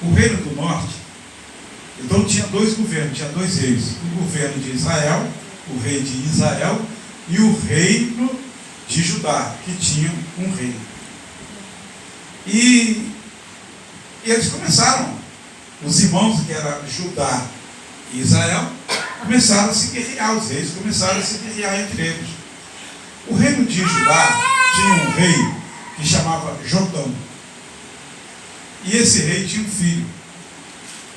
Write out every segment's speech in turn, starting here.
o reino do norte, então tinha dois governos, tinha dois reis. O governo de Israel, o rei de Israel, e o reino de Judá, que tinha um rei. E eles começaram, os irmãos que eram Judá e Israel, começaram a se guerrear, os reis começaram a se guerrear entre eles. O reino de Judá tinha um rei que chamava Jotão. E esse rei tinha um filho.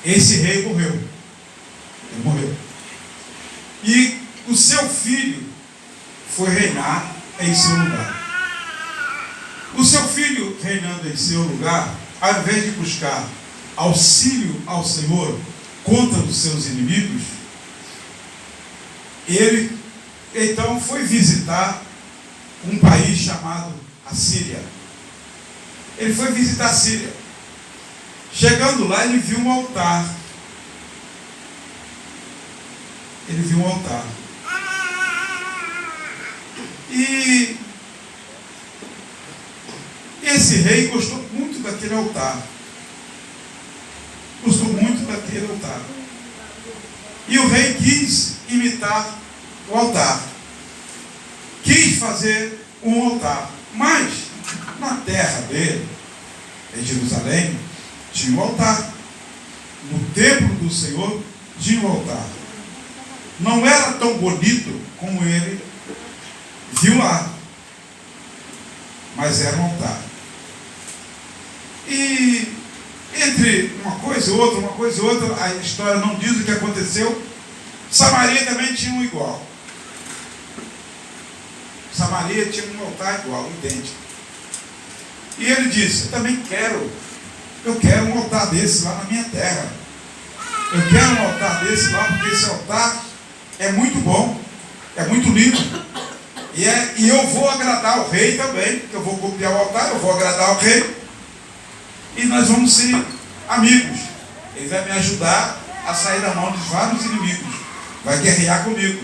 Esse rei morreu. Ele morreu. E o seu filho foi reinar em seu lugar. O seu filho reinando em seu lugar, ao invés de buscar auxílio ao Senhor contra os seus inimigos, ele então foi visitar um país chamado Assíria. Ele foi visitar a Síria. Chegando lá, ele viu um altar. Ele viu um altar. E esse rei gostou muito daquele altar. Gostou muito daquele altar. E o rei quis imitar o altar. Quis fazer um altar. Mas, na terra dele, em Jerusalém, tinha um altar. No templo do Senhor, tinha um altar. Não era tão bonito como ele viu lá, mas era um altar. E entre uma coisa e outra, a história não diz o que aconteceu. Samaria também tinha um igual. Samaria tinha um altar igual, idêntico. E ele disse: eu quero um altar desse lá na minha terra. Eu quero um altar desse lá, porque esse altar é muito bom, é muito lindo. E eu vou agradar o rei também, porque eu vou copiar o altar, eu vou agradar o rei. E nós vamos ser amigos. Ele vai me ajudar a sair da mão dos vários inimigos. Vai guerrear comigo.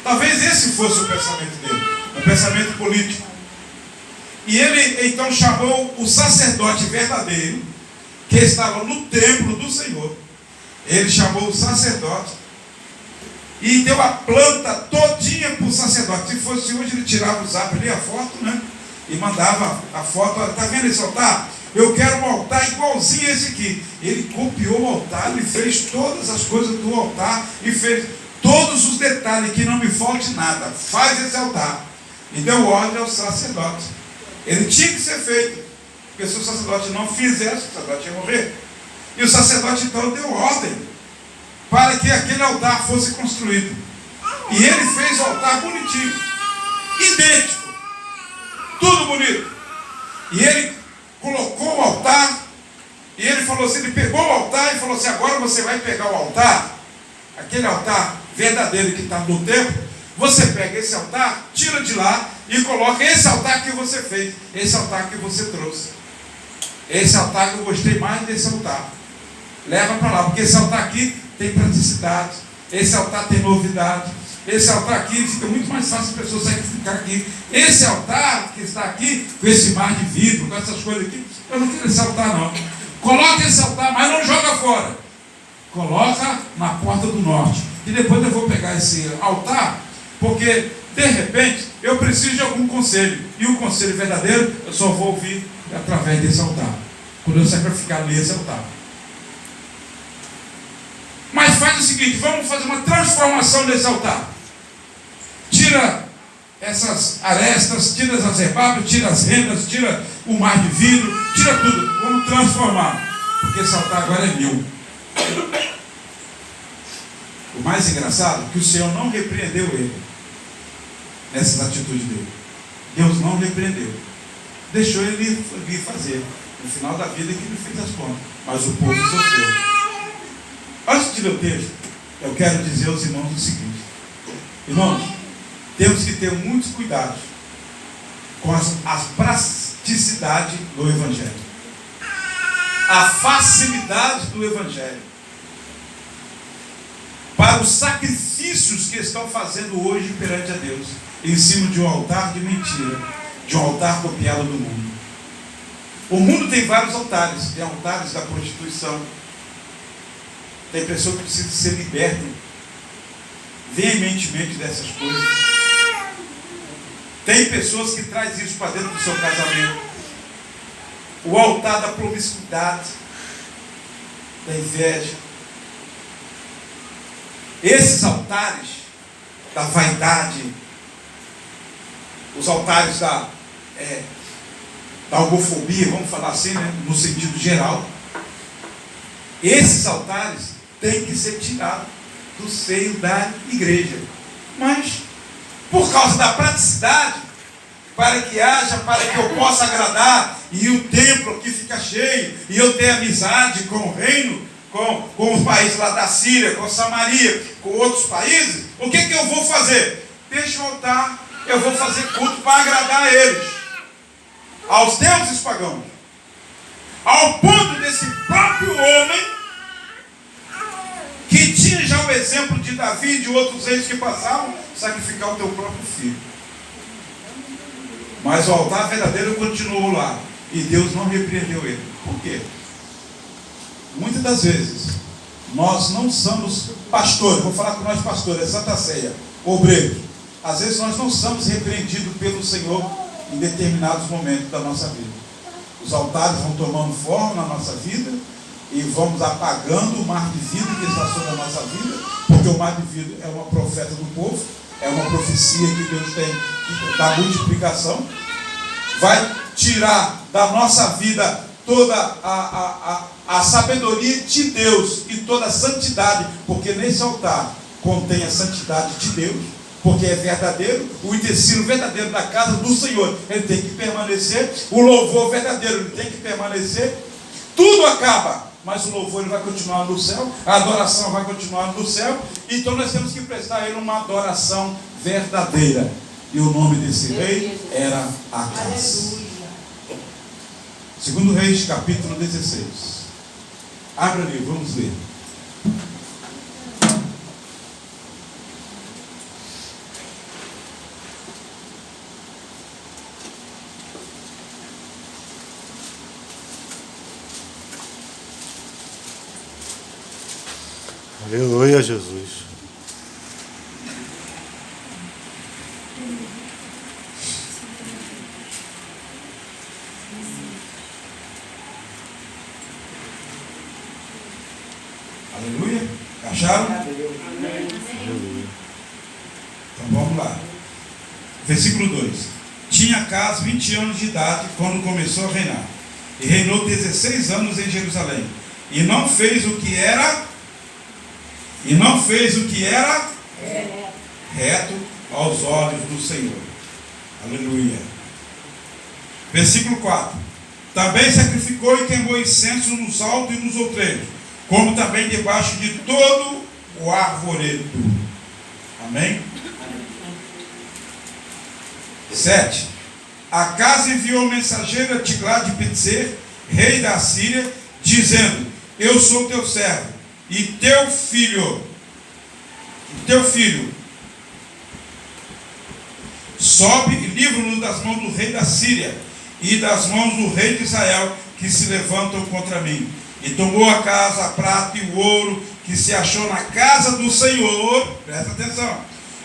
Talvez esse fosse o pensamento dele, um pensamento político. E ele então chamou o sacerdote verdadeiro, que estava no templo do Senhor. Ele chamou o sacerdote e deu a planta todinha para o sacerdote. Se fosse hoje, ele tirava o zap ali, a foto, né? E mandava a foto. Está vendo esse altar? Eu quero um altar igualzinho a esse aqui. Ele copiou o altar, ele fez todas as coisas do altar e fez todos os detalhes, que não me falte nada. Faz esse altar. E deu ordem ao sacerdote. Ele tinha que ser feito, porque se o sacerdote não fizesse, o sacerdote ia morrer. E o sacerdote então deu ordem para que aquele altar fosse construído. E ele fez o altar bonitinho, idêntico, tudo bonito. E ele colocou o altar, e ele falou assim, ele pegou o altar e falou assim: agora você vai pegar o altar, aquele altar verdadeiro que está no templo. Você pega esse altar, tira de lá e coloca esse altar que você fez, esse altar que você trouxe. Esse altar que eu gostei mais desse altar. Leva para lá, porque esse altar aqui tem praticidade, esse altar tem novidade, esse altar aqui fica muito mais fácil a pessoa sacrificar aqui. Esse altar que está aqui, com esse mar de vidro, com essas coisas aqui, eu não quero esse altar não. Coloca esse altar, mas não joga fora. Coloca na porta do norte. E depois eu vou pegar esse altar, porque de repente eu preciso de algum conselho. E o conselho verdadeiro eu só vou ouvir através desse altar, quando eu sacrificar nesse altar. Mas faz o seguinte: vamos fazer uma transformação desse altar. Tira essas arestas, tira as rebarpas, tira as rendas, tira o mar de vidro, tira tudo. Vamos transformar, porque esse altar agora é meu. O mais engraçado é que o Senhor não repreendeu ele nessas atitudes dele. Deus não repreendeu. Deixou ele vir fazer. No final da vida que ele fez as contas. Mas o povo sofreu. Antes de ler o texto, eu quero dizer aos irmãos o seguinte: irmãos, temos que ter muitos cuidados com a praticidade do Evangelho, a facilidade do Evangelho, para os sacrifícios que estão fazendo hoje perante a Deus, em cima de um altar de mentira, de um altar copiado do mundo. O mundo tem vários altares. Tem altares da prostituição. Tem pessoas que precisam ser libertas veementemente dessas coisas. Tem pessoas que trazem isso para dentro do seu casamento. O altar da promiscuidade, da inveja. Esses altares da vaidade, os altares da homofobia, vamos falar assim, né, no sentido geral. Esses altares têm que ser tirados do seio da igreja. Mas, por causa da praticidade, para que eu possa agradar, e o templo aqui fica cheio, e eu tenho amizade com o reino, com os países lá da Síria, com Samaria, com outros países, o que eu vou fazer? Deixa o altar, eu vou fazer culto para agradar a eles, aos deuses pagãos, ao ponto desse próprio homem, que tinha já o exemplo de Davi e de outros reis que passavam, sacrificar o teu próprio filho. Mas o altar verdadeiro continuou lá, e Deus não repreendeu ele. Por quê? Muitas das vezes, nós não somos pastores, vou falar com nós pastores, é Santa Ceia, obreiros. Às vezes nós não somos repreendidos pelo Senhor em determinados momentos da nossa vida. Os altares vão tomando forma na nossa vida e vamos apagando o mar de vida que está sobre a nossa vida, porque o mar de vida é uma profeta do povo, é uma profecia que Deus tem da multiplicação. Vai tirar da nossa vida toda a sabedoria de Deus e toda a santidade, porque nesse altar contém a santidade de Deus, porque é verdadeiro, o utensílio verdadeiro da casa do Senhor, ele tem que permanecer, o louvor verdadeiro, ele tem que permanecer, tudo acaba, mas o louvor ele vai continuar no céu, a adoração vai continuar no céu, então nós temos que prestar a ele uma adoração verdadeira, e o nome desse rei era Acaz. Segundo Reis, capítulo 16. Abra ali, vamos ler. Aleluia, Jesus. Aleluia. Acharam? Aleluia. Então vamos lá. Versículo 2. Tinha Acaz 20 anos de idade quando começou a reinar. E reinou 16 anos em Jerusalém. E não fez o que era reto aos olhos do Senhor. Aleluia. Versículo 4. Também sacrificou e queimou incenso nos altos e nos outreiros, como também debaixo de todo o arvoredo. Amém? 7. Acaz enviou mensageiro a Tiglat-Pileser, rei da Síria, dizendo: eu sou teu servo, e teu filho, sobe e livra-nos das mãos do rei da Síria e das mãos do rei de Israel, que se levantam contra mim. E tomou a casa, a prata e o ouro que se achou na casa do Senhor, presta atenção,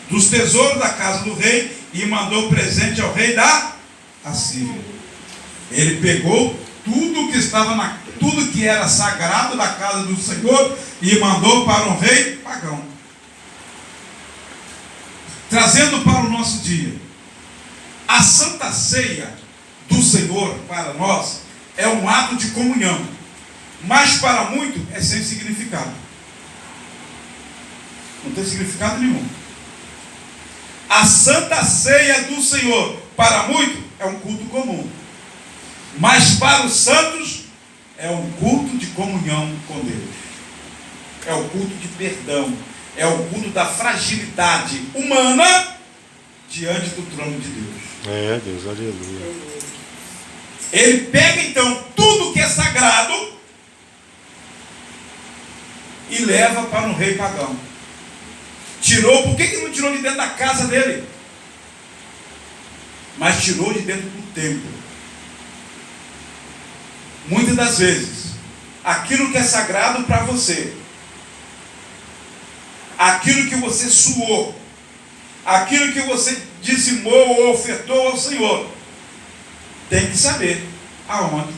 dos tesouros da casa do rei, e mandou presente ao rei da Assíria. Ele pegou tudo que estava tudo que era sagrado da casa do Senhor e mandou para um rei pagão. Trazendo para o nosso dia, a Santa Ceia do Senhor para nós é um ato de comunhão, mas para muito é sem significado. Não tem significado nenhum. A Santa Ceia do Senhor para muito é um culto comum, mas para os santos é um culto de comunhão com Deus, é o culto de perdão, é o culto da fragilidade humana diante do trono de Deus. É, Deus, aleluia. Ele pega então tudo que é sagrado e leva para um rei pagão. Tirou, por que não tirou de dentro da casa dele? Mas tirou de dentro do templo. muitas das vezes, aquilo que é sagrado para você, aquilo que você suou, aquilo que você dizimou ou ofertou ao Senhor, tem que saber aonde,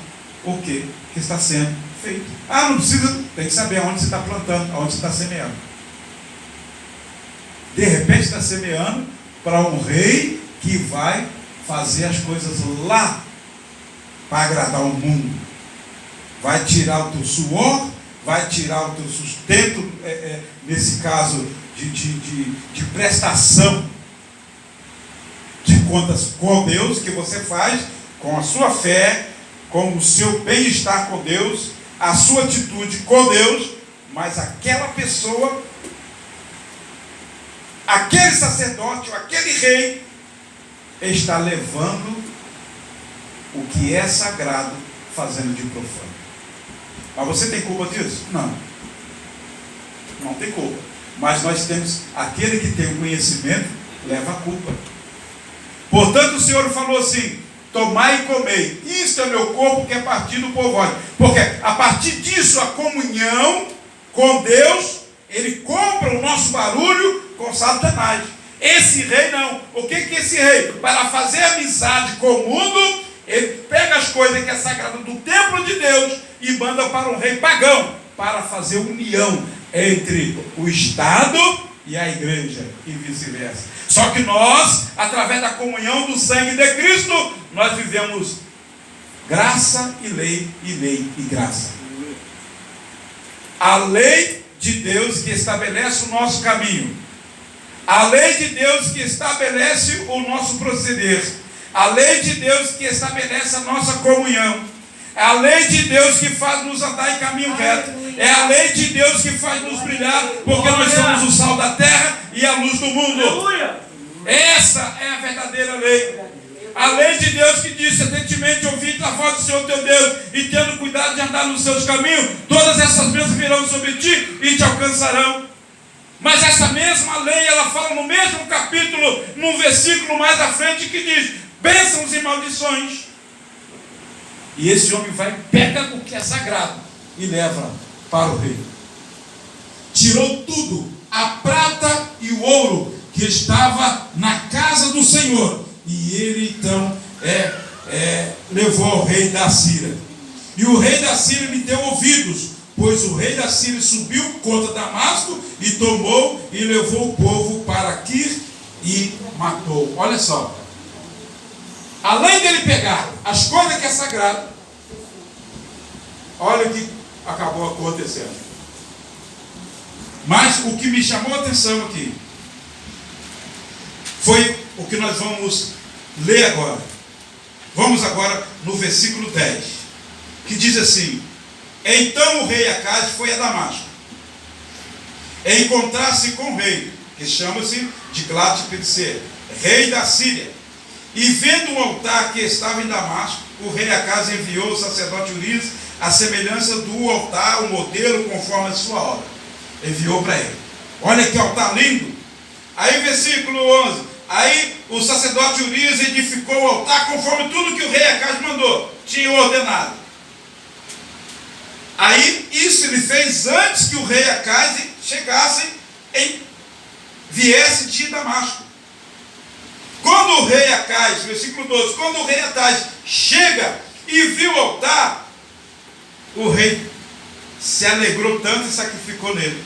o que está sendo feito. Não precisa, tem que saber aonde você está plantando, aonde você está semeando. De repente está semeando para um rei que vai fazer as coisas lá para agradar o mundo. Vai tirar o teu suor, vai tirar o teu sustento, nesse caso de prestação de contas com Deus, que você faz com a sua fé, com o seu bem-estar com Deus, a sua atitude com Deus, mas aquela pessoa, aquele sacerdote, ou aquele rei, está levando o que é sagrado, fazendo de profano. Mas você tem culpa disso? Não. Não tem culpa. Mas nós temos, aquele que tem o conhecimento, leva a culpa. Portanto, o Senhor falou assim: tomai e comei, isto é meu corpo que é partido por vós. Porque a partir disso, a comunhão com Deus, ele compra o nosso barulho com Satanás. Esse rei não. O que é esse rei? Para fazer amizade com o mundo, ele pega as coisas que é sagrado do templo de Deus e manda para um rei pagão, para fazer união entre o Estado e a igreja, e vice-versa. Só que nós, através da comunhão do sangue de Cristo, nós vivemos graça e lei e graça. A lei de Deus que estabelece o nosso caminho, a lei de Deus que estabelece o nosso proceder, a lei de Deus que estabelece a nossa comunhão, é a lei de Deus que faz nos andar em caminho reto, é a lei de Deus que faz nos brilhar, porque nós somos o sal da terra e a luz do mundo. Essa é a verdadeira lei. A lei de Deus que diz: atentamente ouvir a voz do Senhor teu Deus, e tendo cuidado de andar nos seus caminhos, todas essas bênçãos virão sobre ti e te alcançarão. Mas essa mesma lei, ela fala no mesmo capítulo, num versículo mais à frente, que diz: bênçãos e maldições. E esse homem vai, pega o que é sagrado e leva para o rei. Tirou tudo, a prata e o ouro que estava na casa do Senhor, e ele então levou ao rei da Síria. E o rei da Síria lhe deu ouvidos, pois o rei da Síria subiu contra Damasco e tomou e levou o povo para Quir e matou. Olha só, além dele pegar as coisas que é sagrado, olha o que acabou acontecendo. Mas o que me chamou a atenção aqui foi o que nós vamos ler agora. Vamos agora no versículo 10, que diz assim: então o rei Acaz foi a Damasco, encontrar-se com o rei, que chama-se Tiglat-Pileser, rei da Síria. E vendo o altar que estava em Damasco, o rei Acaz enviou o sacerdote Urias a semelhança do altar, o modelo conforme a sua obra. Enviou para ele. Olha que altar lindo. Aí versículo 11. Aí o sacerdote Urias edificou o altar conforme tudo que o rei Acaz mandou, tinha ordenado. Aí isso ele fez antes que o rei Acaz viesse de Damasco. Quando o rei Acaz, versículo 12, quando o rei Acaz chega e viu o altar, o rei se alegrou tanto e sacrificou nele.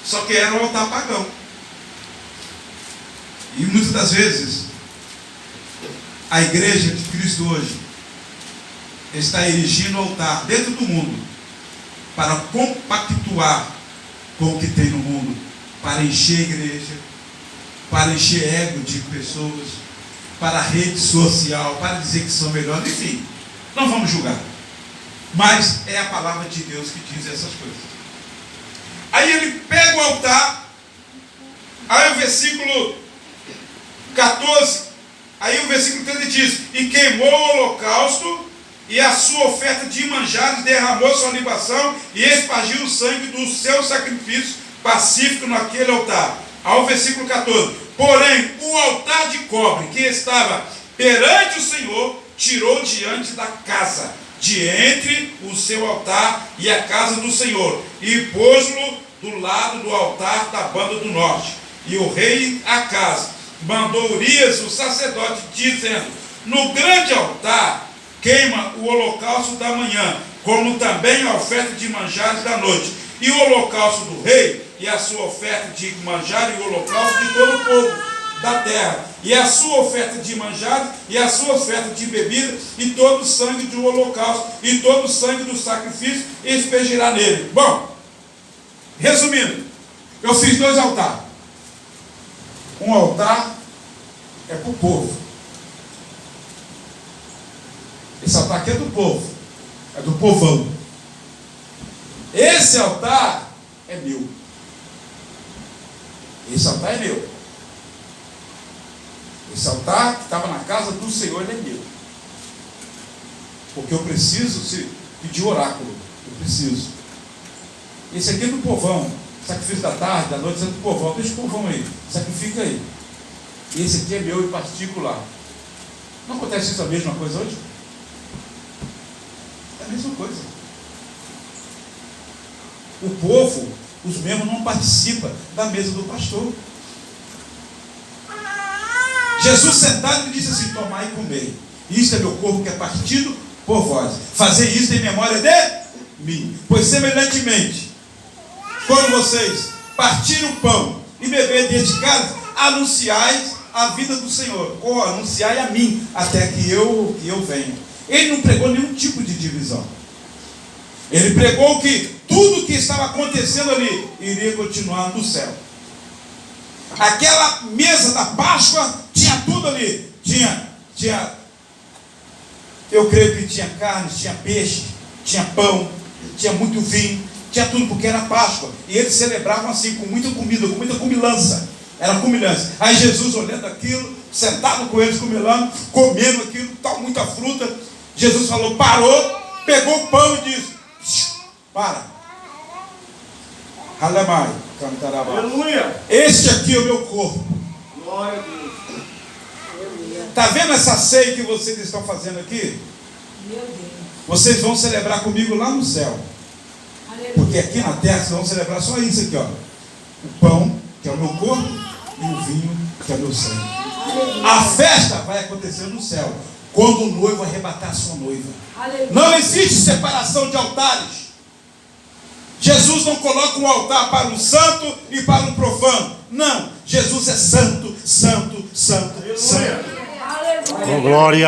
Só que era um altar pagão. E muitas das vezes a igreja de Cristo hoje está erigindo altar dentro do mundo para compactuar com o que tem no mundo, para encher a igreja, para encher ego de pessoas, para a rede social, para dizer que são melhores, enfim, não vamos julgar. Mas é a palavra de Deus que diz essas coisas. Aí ele pega o altar, aí o versículo 14, aí o versículo 13 diz: e queimou o holocausto e a sua oferta de manjares, derramou sua libação e espargiu o sangue do seu sacrifício pacífico naquele altar. Ao versículo 14: porém o altar de cobre que estava perante o Senhor tirou diante da casa, de entre o seu altar e a casa do Senhor, e pôs-lo do lado do altar da banda do norte. E o rei Acaz mandou Urias, o sacerdote, dizendo: no grande altar queima o holocausto da manhã, como também a oferta de manjares da noite, e o holocausto do rei, e a sua oferta de manjar e o holocausto de todo o povo da terra, e a sua oferta de manjar, e a sua oferta de bebida, e todo o sangue do holocausto, e todo o sangue do sacrifício, e aspergirá nele. Bom, resumindo, eu fiz 2 altares. Um altar é para o povo. Esse altar aqui é do povo, é do povão. Esse altar é meu. Esse altar é meu. Esse altar que estava na casa do Senhor, ele é meu. Porque eu preciso pedir oráculo. Eu preciso. Esse aqui é do povão. Sacrifício da tarde, da noite, é do povão. Deixa o povão aí. Sacrifica aí. Esse aqui é meu em particular. Não acontece isso a mesma coisa hoje? É a mesma coisa. O povo, os membros não participam da mesa do pastor. Jesus sentado ele disse assim: tomai e comei, isto é meu corpo que é partido por vós, fazer isso em memória de mim. Pois semelhantemente, quando vocês partirem o pão e beberem dentro de casa, anunciais a vida do Senhor, ou anunciai a mim, até que eu venha. Ele não pregou nenhum tipo de divisão. Ele pregou que tudo que estava acontecendo ali iria continuar no céu. Aquela mesa da Páscoa tinha tudo ali. Tinha, eu creio que tinha carne, tinha peixe, tinha pão, tinha muito vinho, tinha tudo, porque era Páscoa. E eles celebravam assim, com muita comida, com muita comilança. Era comilança. Aí Jesus olhando aquilo, sentado com eles, comilando, comendo aquilo, tal, muita fruta. Jesus falou, parou, pegou o pão e disse: para. Alemai, cantarabá. Aleluia. Este aqui é o meu corpo. Glória a Deus. Está vendo essa ceia que vocês estão fazendo aqui? Meu Deus. Vocês vão celebrar comigo lá no céu. Aleluia. Porque aqui na terra vocês vão celebrar só isso aqui, ó. O pão, que é o meu corpo, e o vinho, que é o meu sangue. Aleluia. A festa vai acontecer no céu, quando o noivo arrebatar a sua noiva. Aleluia. Não existe separação de altares. Jesus não coloca um altar para o santo e para o profano. Não, Jesus é santo, santo, santo, santo. Aleluia. Oh, glória.